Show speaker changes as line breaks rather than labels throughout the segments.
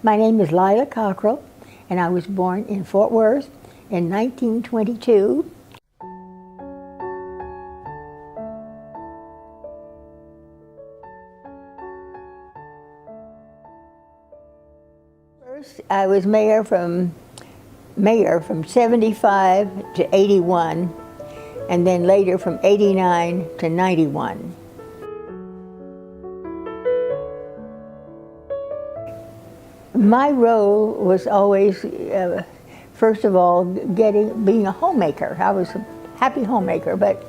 My name is Lila Cockrell, and I was born in Fort Worth in 1922. First, I was mayor from 75 to 81, and then later from 89 to 91. My role was always, first of all, being a homemaker. I was a happy homemaker, but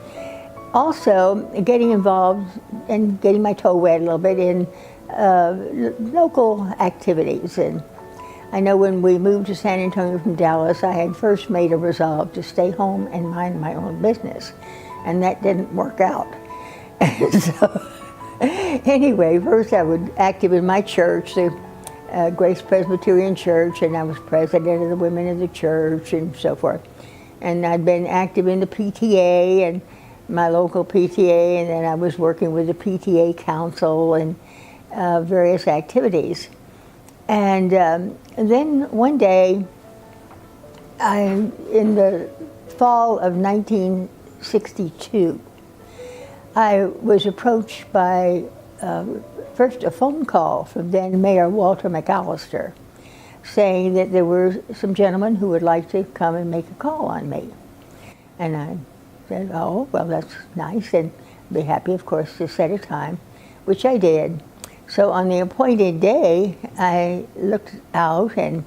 also getting involved and getting my toe wet a little bit in local activities. And I know when we moved to San Antonio from Dallas, I had first made a resolve to stay home and mind my own business, and that didn't work out. So anyway, first I was active in my church, the Grace Presbyterian Church, and I was president of the women of the church and so forth. And I'd been active in the PTA and my local PTA, and then I was working with the PTA council and various activities. And then one day, in the fall of 1962, I was approached by first a phone call from then Mayor Walter McAllister saying that there were some gentlemen who would like to come and make a call on me. And I said, oh, well, that's nice, and be happy, of course, to set a time, which I did. So on the appointed day, I looked out, and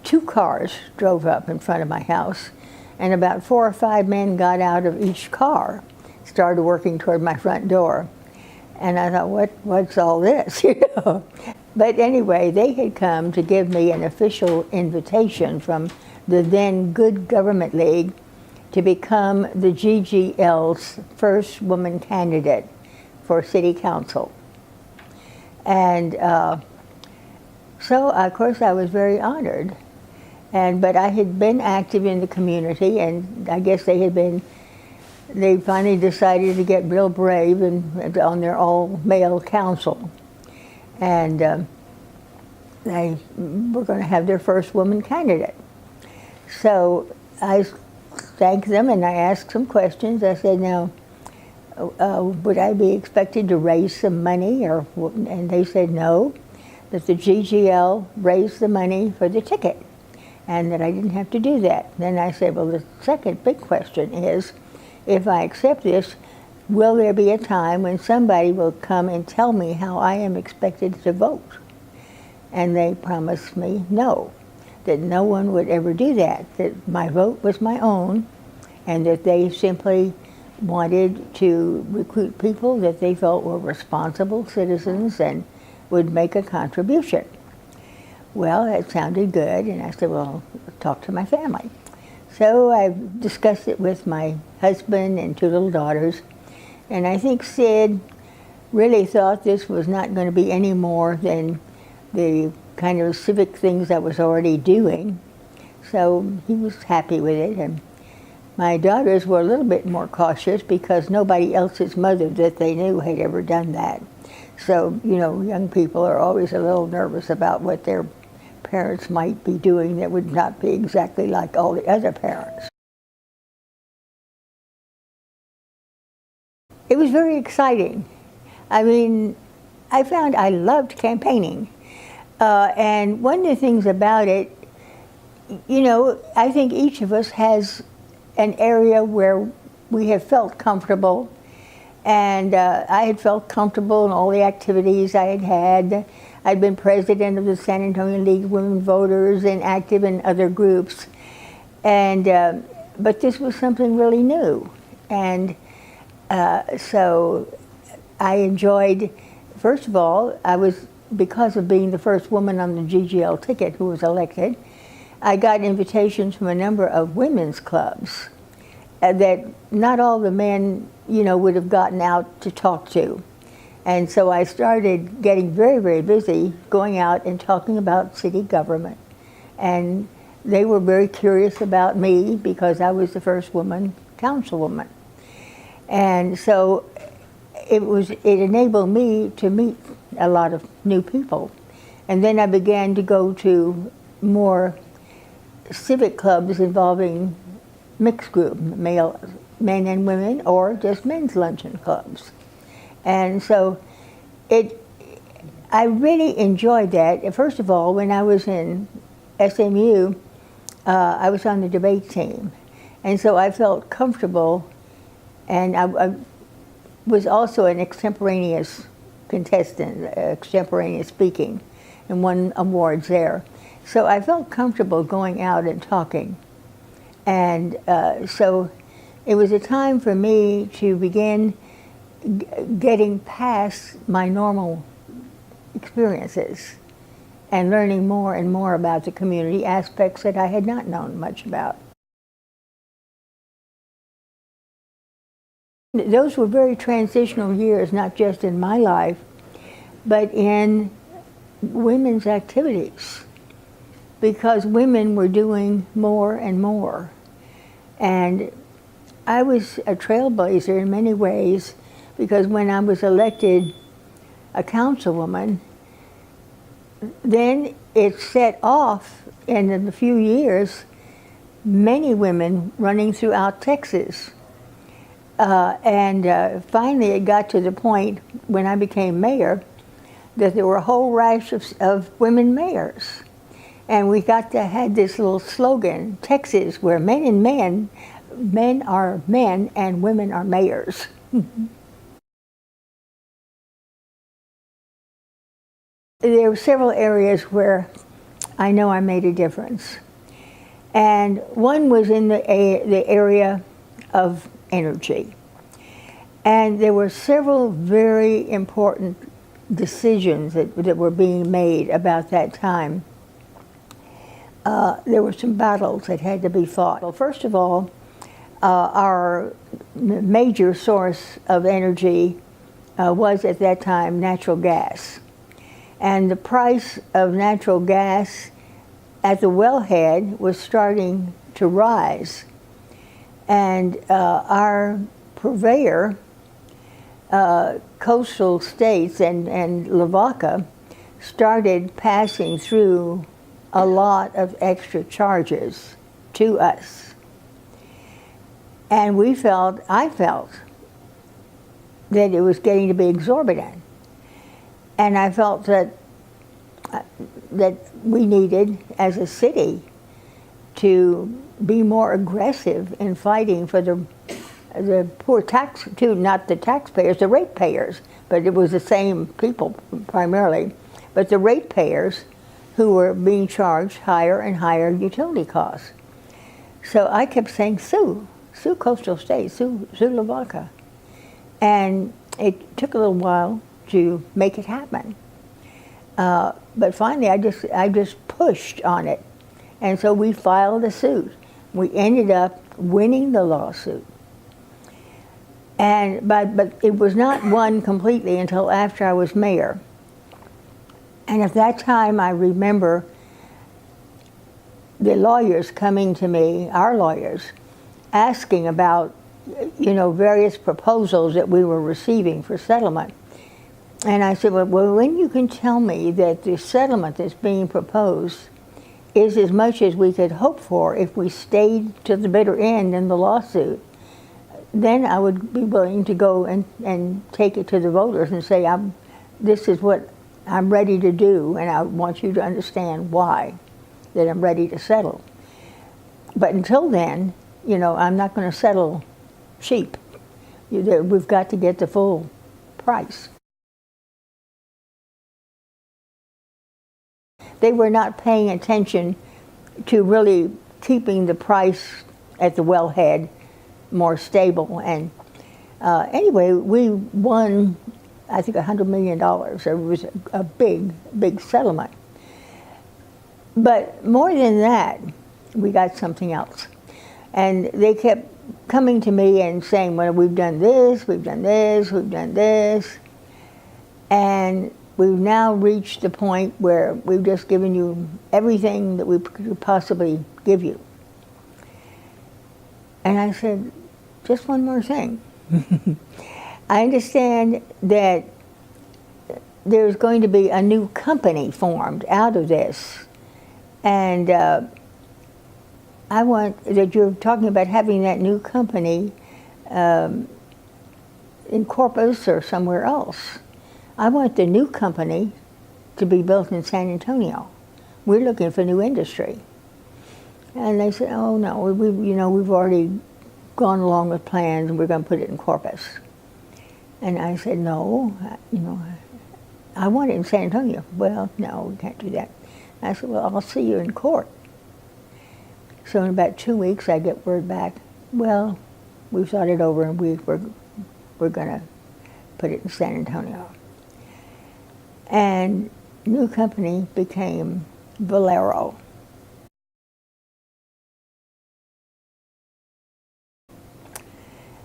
2 cars drove up in front of my house, and about 4 or 5 men got out of each car, started working toward my front door. And I thought, what's all this, you know? But anyway, they had come to give me an official invitation from the then Good Government League to become the GGL's first woman candidate for city council. And so, of course, I was very honored. But I had been active in the community, and I guess they finally decided to get real brave and on their all-male council. And they were going to have their first woman candidate. So I thanked them and I asked some questions. I said, now, would I be expected to raise some money? And they said no, that the GGL raised the money for the ticket and that I didn't have to do that. Then I said, well, the second big question is, if I accept this, will there be a time when somebody will come and tell me how I am expected to vote? And they promised me no, that no one would ever do that my vote was my own, and that they simply wanted to recruit people that they felt were responsible citizens and would make a contribution. Well, that sounded good, and I said, well, I'll talk to my family. So I discussed it with my husband and 2 little daughters, and I think Sid really thought this was not going to be any more than the kind of civic things I was already doing. So he was happy with it, and my daughters were a little bit more cautious because nobody else's mother that they knew had ever done that. So, you know, young people are always a little nervous about what their parents might be doing that would not be exactly like all the other parents. It was very exciting. I mean, I found I loved campaigning. And one of the things about it, you know, I think each of us has an area where we have felt comfortable. And I had felt comfortable in all the activities I had had. I'd been president of the San Antonio League of Women Voters and active in other groups. And, but this was something really new. And so I enjoyed, first of all, because of being the first woman on the GGL ticket who was elected, I got invitations from a number of women's clubs that not all the men, you know, would have gotten out to talk to. And so I started getting very, very busy going out and talking about city government. And they were very curious about me because I was the first woman councilwoman. And so it enabled me to meet a lot of new people And then I began to go to more civic clubs involving mixed group, men and women, or just men's luncheon clubs. And so I really enjoyed that. First of all, when I was in SMU, I was on the debate team. And so I felt comfortable, and I was also an extemporaneous contestant, extemporaneous speaking, and won awards there. So I felt comfortable going out and talking. And so it was a time for me to begin getting past my normal experiences and learning more and more about the community aspects that I had not known much about. Those were very transitional years, not just in my life, but in women's activities, because women were doing more and more. And I was a trailblazer in many ways, because when I was elected a councilwoman, then it set off, in a few years, many women running throughout Texas. Finally it got to the point when I became mayor that there were a whole rash of women mayors. And we had this little slogan, Texas, where men are men and women are mayors. There were several areas where I know I made a difference. And one was in the area of energy. And there were several very important decisions that were being made about that time. There were some battles that had to be fought. Well, first of all, our major source of energy was at that time natural gas. And the price of natural gas at the wellhead was starting to rise. And our purveyor, Coastal States and Lavaca, started passing through a lot of extra charges to us. And I felt that it was getting to be exorbitant. And I felt that we needed, as a city, to be more aggressive in fighting for the poor not the taxpayers, the ratepayers, but it was the same people primarily, but the ratepayers who were being charged higher and higher utility costs. So I kept saying, sue Coastal States, sue Lavaca. And it took a little while to make it happen. But finally I just pushed on it. And so we filed a suit. We ended up winning the lawsuit. But it was not won completely until after I was mayor. And at that time I remember the lawyers coming to me, our lawyers, asking about, various proposals that we were receiving for settlement. And I said, well, when you can tell me that the settlement that's being proposed is as much as we could hope for if we stayed to the bitter end in the lawsuit, then I would be willing to go and take it to the voters and say, this is what I'm ready to do, and I want you to understand why, that I'm ready to settle. But until then, I'm not going to settle cheap. We've got to get the full price. They were not paying attention to really keeping the price at the wellhead more stable. And anyway, we won, I think, $100 million. It was a big, big settlement. But more than that, we got something else. And they kept coming to me and saying, well, we've done this, we've done this, we've done this. And we've now reached the point where we've just given you everything that we could possibly give you. And I said, just one more thing. I understand that there's going to be a new company formed out of this. And I want that you're talking about having that new company in Corpus or somewhere else. I want the new company to be built in San Antonio. We're looking for new industry. And they said, oh no, we've already gone along with plans and we're going to put it in Corpus. And I said, no, I want it in San Antonio. Well, no, we can't do that. I said, well, I'll see you in court. So in about 2 weeks, I get word back, well, we've thought it over and we're going to put it in San Antonio. And new company became Valero.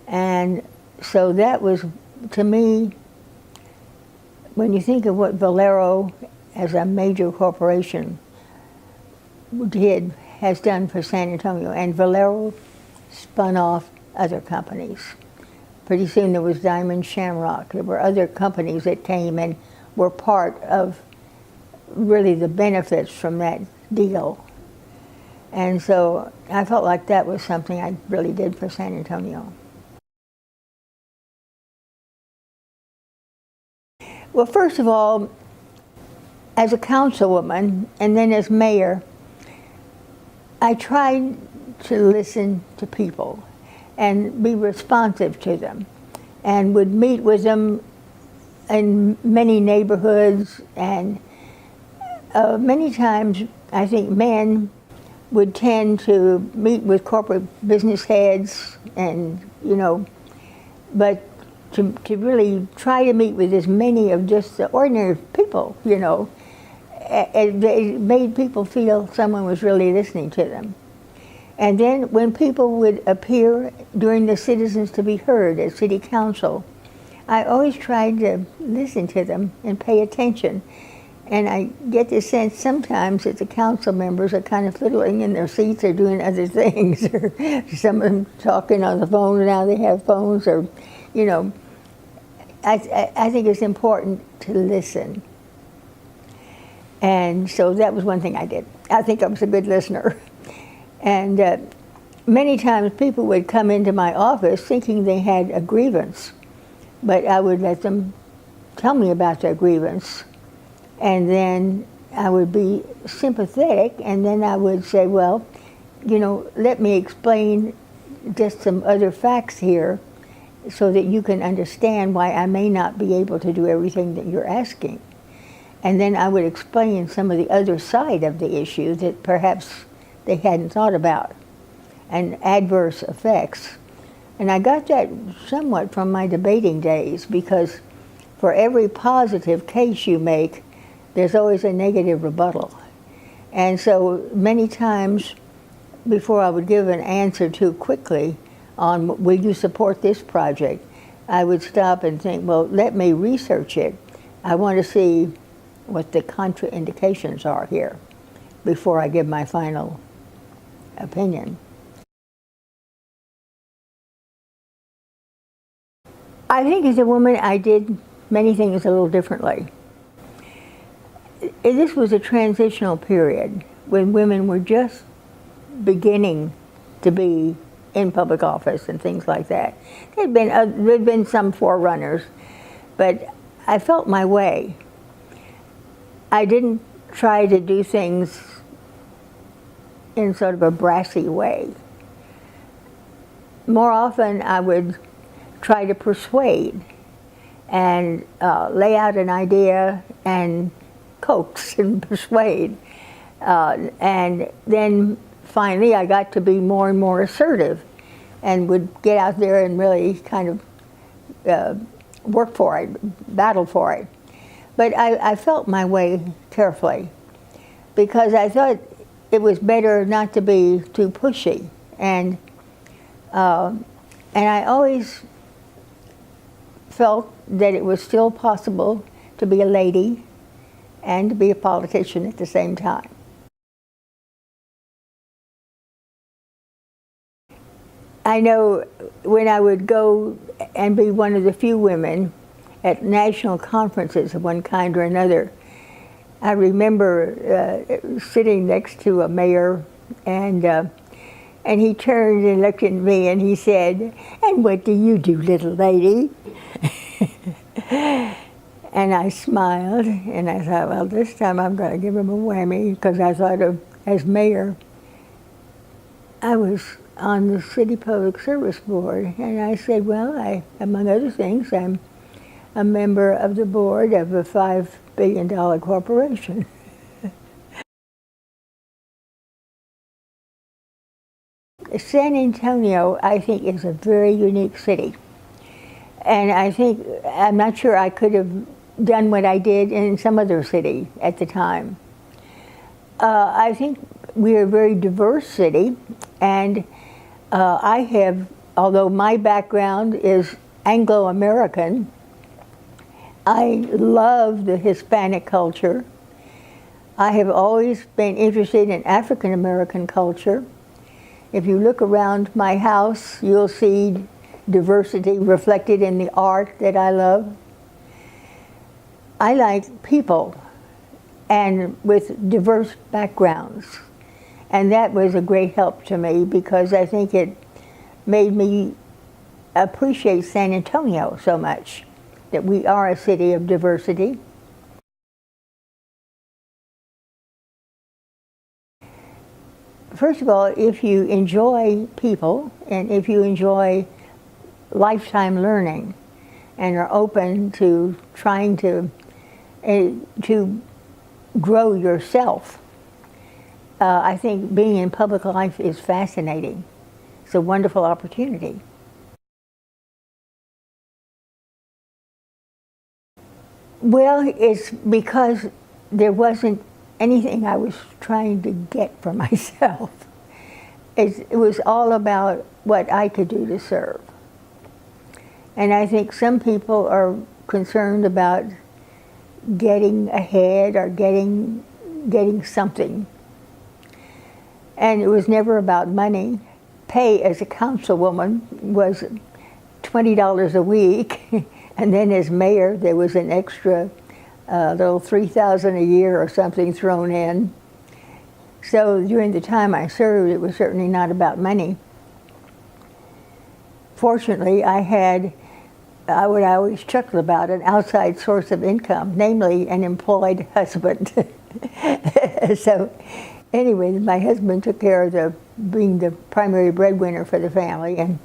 And so that was, to me, when you think of what Valero as a major corporation has done for San Antonio, and Valero spun off other companies. Pretty soon there was Diamond Shamrock. There were other companies that came and were part of really the benefits from that deal. And so I felt like that was something I really did for San Antonio. Well, first of all, as a councilwoman and then as mayor, I tried to listen to people and be responsive to them, and would meet with them in many neighborhoods. And many times I think men would tend to meet with corporate business heads and, but to really try to meet with as many of just the ordinary people, it made people feel someone was really listening to them. And then when people would appear during the Citizens to be Heard at City Council, I always tried to listen to them and pay attention. And I get the sense sometimes that the council members are kind of fiddling in their seats or doing other things, or some of them talking on the phone, now they have phones, or, I think it's important to listen. And so that was one thing I did. I think I was a good listener. And many times people would come into my office thinking they had a grievance, but I would let them tell me about their grievance. And then I would be sympathetic, and then I would say, well, let me explain just some other facts here so that you can understand why I may not be able to do everything that you're asking. And then I would explain some of the other side of the issue that perhaps they hadn't thought about, and adverse effects. And I got that somewhat from my debating days, because for every positive case you make, there's always a negative rebuttal. And so many times before I would give an answer too quickly on, will you support this project, I would stop and think, well, let me research it. I want to see what the contraindications are here before I give my final opinion. I think as a woman, I did many things a little differently. This was a transitional period when women were just beginning to be in public office and things like that. There'd been some forerunners, but I felt my way. I didn't try to do things in sort of a brassy way. More often I would try to persuade and lay out an idea and coax and persuade. And then finally I got to be more and more assertive and would get out there and really kind of work for it, battle for it. But I felt my way carefully, because I thought it was better not to be too pushy. And I always felt that it was still possible to be a lady and to be a politician at the same time. I know when I would go and be one of the few women at national conferences of one kind or another. I remember sitting next to a mayor, and he turned and looked at me and he said, "And what do you do, little lady?" And I smiled and I thought, well, this time I'm going to give him a whammy, because I thought of, as mayor, I was on the City Public Service Board, and I said, well, among other things, I'm a member of the board of a $5 billion corporation. San Antonio, I think, is a very unique city. And I'm not sure I could have done what I did in some other city at the time. I think we're a very diverse city, and although my background is Anglo-American, I love the Hispanic culture. I have always been interested in African-American culture. If you look around my house, you'll see diversity reflected in the art that I love. I like people, and with diverse backgrounds. And that was a great help to me, because I think it made me appreciate San Antonio so much, that we are a city of diversity. First of all, if you enjoy people, and if you enjoy lifetime learning, and are open to trying to grow yourself, I think being in public life is fascinating. It's a wonderful opportunity. Well, it's because there wasn't anything I was trying to get for myself. It was all about what I could do to serve. And I think some people are concerned about getting ahead or getting something. And it was never about money. Pay as a councilwoman was $20 a week, and then as mayor there was an extra little $3,000 a year or something thrown in. So during the time I served, it was certainly not about money. Fortunately, I had what I always chuckle about, an outside source of income, namely an employed husband. So anyway, my husband took care of being the primary breadwinner for the family, and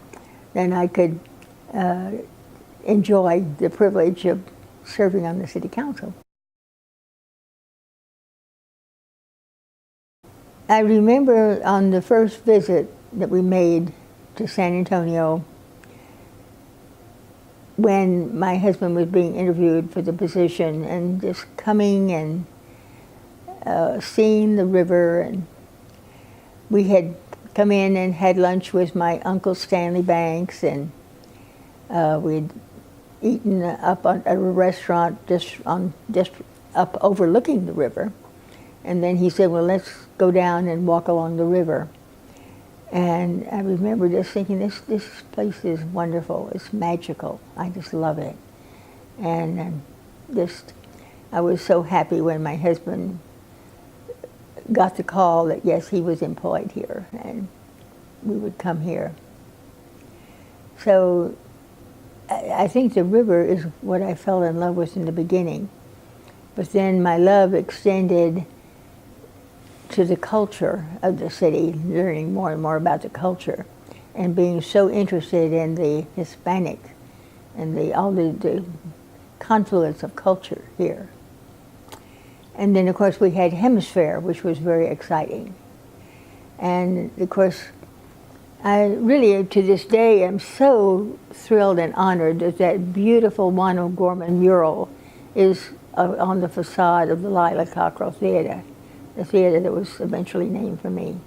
then I could enjoy the privilege of serving on the city council. I remember on the first visit that we made to San Antonio, when my husband was being interviewed for the position, and just coming and seeing the river. And we had come in and had lunch with my Uncle Stanley Banks, and we'd eaten up at a restaurant just up overlooking the river. And then he said, well, let's go down and walk along the river. And I remember just thinking, this place is wonderful. It's magical. I just love it. And I was so happy when my husband got the call that, yes, he was employed here and we would come here. So I think the river is what I fell in love with in the beginning. But then my love extended to the culture of the city, learning more and more about the culture, and being so interested in the Hispanic and all the confluence of culture here. And then, of course, we had Hemisphere, which was very exciting. And, of course, I really, to this day, am so thrilled and honored that that beautiful Juan O'Gorman mural is on the facade of the Lila Cockrell Theater, the theater that was eventually named for me.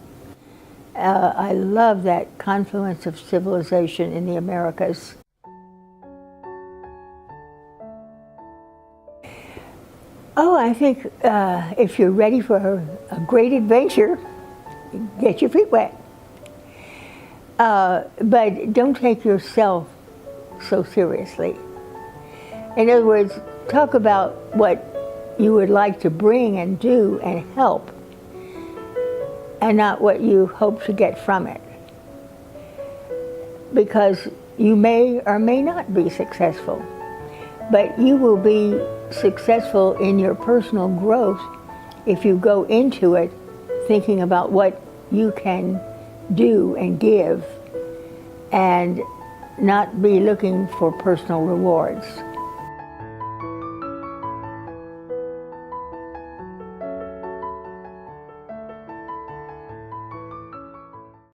I love that confluence of civilization in the Americas. Oh, I think if you're ready for a great adventure, get your feet wet. But don't take yourself so seriously. In other words, talk about what you would like to bring and do and help, and not what you hope to get from it. Because you may or may not be successful, but you will be successful in your personal growth if you go into it thinking about what you can do and give, and not be looking for personal rewards.